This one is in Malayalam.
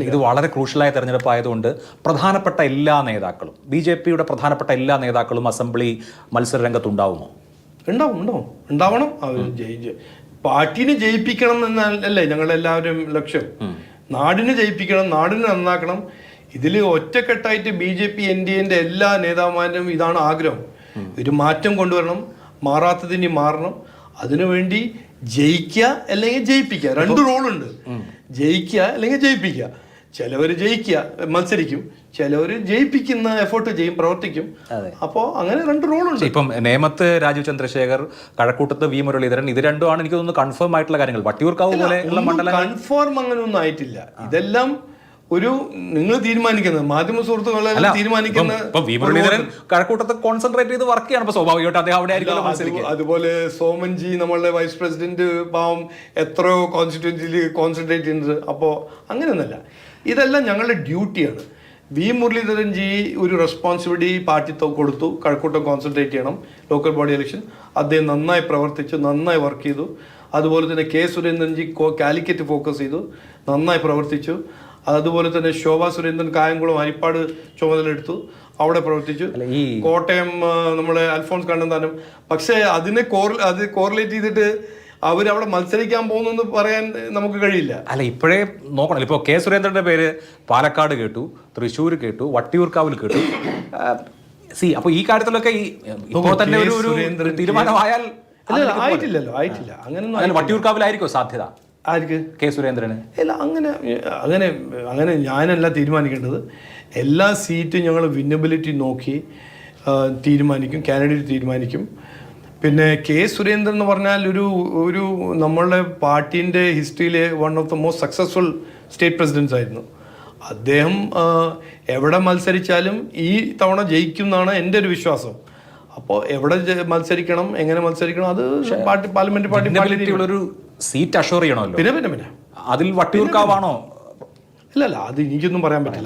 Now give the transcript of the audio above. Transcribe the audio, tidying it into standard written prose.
ഇത് വളരെ ക്രൂഷ്യലായ തെരഞ്ഞെടുപ്പ് ആയതുകൊണ്ട് പ്രധാനപ്പെട്ട എല്ലാ നേതാക്കളും BJP-യുടെ പ്രധാനപ്പെട്ട എല്ലാ നേതാക്കളും അസംബ്ലി മത്സര രംഗത്തുണ്ടാവുമോ? ഉണ്ടാവണം. പാർട്ടിനെ ജയിപ്പിക്കണം എന്നല്ലേ ഞങ്ങളെല്ലാവരും ലക്ഷ്യം. നാടിനെ ജയിപ്പിക്കണം, നാടിനെ നന്നാക്കണം. ഇതിൽ ഒറ്റക്കെട്ടായിട്ട് BJP NDA-ന്റെ എല്ലാ നേതാക്കന്മാരും ഇതാണ് ആഗ്രഹം. ഒരു മാറ്റം കൊണ്ടുവരണം, മാറാത്തതിന് മാറണം. അതിനുവേണ്ടി ജയിക്കുക അല്ലെങ്കിൽ ജയിപ്പിക്കുക, രണ്ട് റോളുണ്ട്. ജയിക്കുക അല്ലെങ്കിൽ ജയിപ്പിക്കുക. ചിലവർ ജയിക്കുക മത്സരിക്കും, ചിലവർ ജയിപ്പിക്കുന്ന എഫേർട്ട് ചെയ്യും, പ്രവർത്തിക്കും. അപ്പോൾ അങ്ങനെ രണ്ട് റോളുണ്ട്. ഇപ്പം നേമത്ത് രാജീവ് ചന്ദ്രശേഖർ, കഴക്കൂട്ടത്ത് V മുരളീധരൻ, ഇത് രണ്ടുമാണ് എനിക്ക് തോന്നുന്നു കൺഫേം ആയിട്ടുള്ള കാര്യങ്ങൾ. വട്ടിയൂർക്കാവ് പോലെ ഉള്ള മണ്ഡലം കൺഫേം അങ്ങനെ ഒന്നും ആയിട്ടില്ല. ഇതെല്ലാം ഒരു നിങ്ങൾ തീരുമാനിക്കുന്നത്, മാധ്യമ സുഹൃത്തുക്കളെല്ലാം തീരുമാനിക്കുന്ന. V മുരളീധരൻ കഴക്കൂട്ടത്ത് കോൺസെൻട്രേറ്റ് ചെയ്ത് വർക്ക് ചെയ്യണം. സ്വാഭാവികമായിട്ട് അദ്ദേഹം അവിടെ ആയിരിക്കും. അതുപോലെ സോമൻജി നമ്മളുടെ വൈസ് പ്രസിഡന്റ് പാവം എത്രയോ കോൺസ്റ്റിറ്റ്യുവൻസിയിൽ കോൺസെൻട്രേറ്റ് ചെയ്യുന്നത്. അപ്പോൾ അങ്ങനെയൊന്നല്ല, ഇതെല്ലാം ഞങ്ങളുടെ ഡ്യൂട്ടിയാണ്. V മുരളീധരൻ ജി ഒരു റെസ്പോൺസിബിലിറ്റി പാർട്ടി കൊടുത്തു, കഴക്കൂട്ടം കോൺസെൻട്രേറ്റ് ചെയ്യണം, ലോക്കൽ ബോഡി ഇലക്ഷൻ. അദ്ദേഹം നന്നായി പ്രവർത്തിച്ചു, നന്നായി വർക്ക് ചെയ്തു. അതുപോലെ തന്നെ K. Surendran G Calicut focus ചെയ്തു, നന്നായി പ്രവർത്തിച്ചു. അതുപോലെ തന്നെ ശോഭാ സുരേന്ദ്രൻ കായംകുളം ഹരിപ്പാട് ചുമതലയെടുത്തു, അവിടെ പ്രവർത്തിച്ചു. കോട്ടയം നമ്മളെ അൽഫോൺസ് കണ്ണന്താനം. പക്ഷേ അത് കോറിലേറ്റ് ചെയ്തിട്ട് അവരവിടെ മത്സരിക്കാൻ പോകുന്നു പറയാൻ നമുക്ക് കഴിയില്ല. അല്ല, ഇപ്പോഴേ നോക്കണം. ഇപ്പോൾ K. സുരേന്ദ്രന്റെ പേര് പാലക്കാട് കേട്ടു, തൃശ്ശൂർ കേട്ടു, വട്ടിയൂർക്കാവിൽ കേട്ടു. അപ്പോൾ ഈ കാര്യത്തിലൊക്കെ ഇപ്പോൾ തന്നെ ഒരു തീരുമാനമായാൽ ആയിട്ടില്ലല്ലോ, ആയിട്ടില്ല. അങ്ങനെ വട്ടിയൂർക്കാവിലായിരിക്കും സാധ്യത. ആർക്ക്? K. സുരേന്ദ്രന്? അല്ല, അങ്ങനെ ഞാനല്ല തീരുമാനിക്കേണ്ടത്. എല്ലാ സീറ്റും ഞങ്ങൾ വിന്നബിലിറ്റി നോക്കി തീരുമാനിക്കും, കാൻഡിഡേറ്റ് തീരുമാനിക്കും. പിന്നെ K. സുരേന്ദ്രൻ എന്ന് പറഞ്ഞാൽ ഒരു നമ്മളുടെ പാർട്ടീൻ്റെ ഹിസ്റ്ററിയിലെ one of the most successful state presidents ആയിരുന്നു. അദ്ദേഹം എവിടെ മത്സരിച്ചാലും ഈ തവണ ജയിക്കും എന്നാണ് എൻ്റെ ഒരു വിശ്വാസം. അപ്പോൾ എവിടെ മത്സരിക്കണം, എങ്ങനെ മത്സരിക്കണം, അത് പാർലമെന്റ് പാർട്ടി ഒരു സീറ്റ് അഷോർ ചെയ്യണമല്ലോ. പിന്നെ അതിൽ വട്ടിയൂർക്കാവാണോ? ഇല്ലല്ല, അത് എനിക്കൊന്നും പറയാൻ പറ്റില്ല.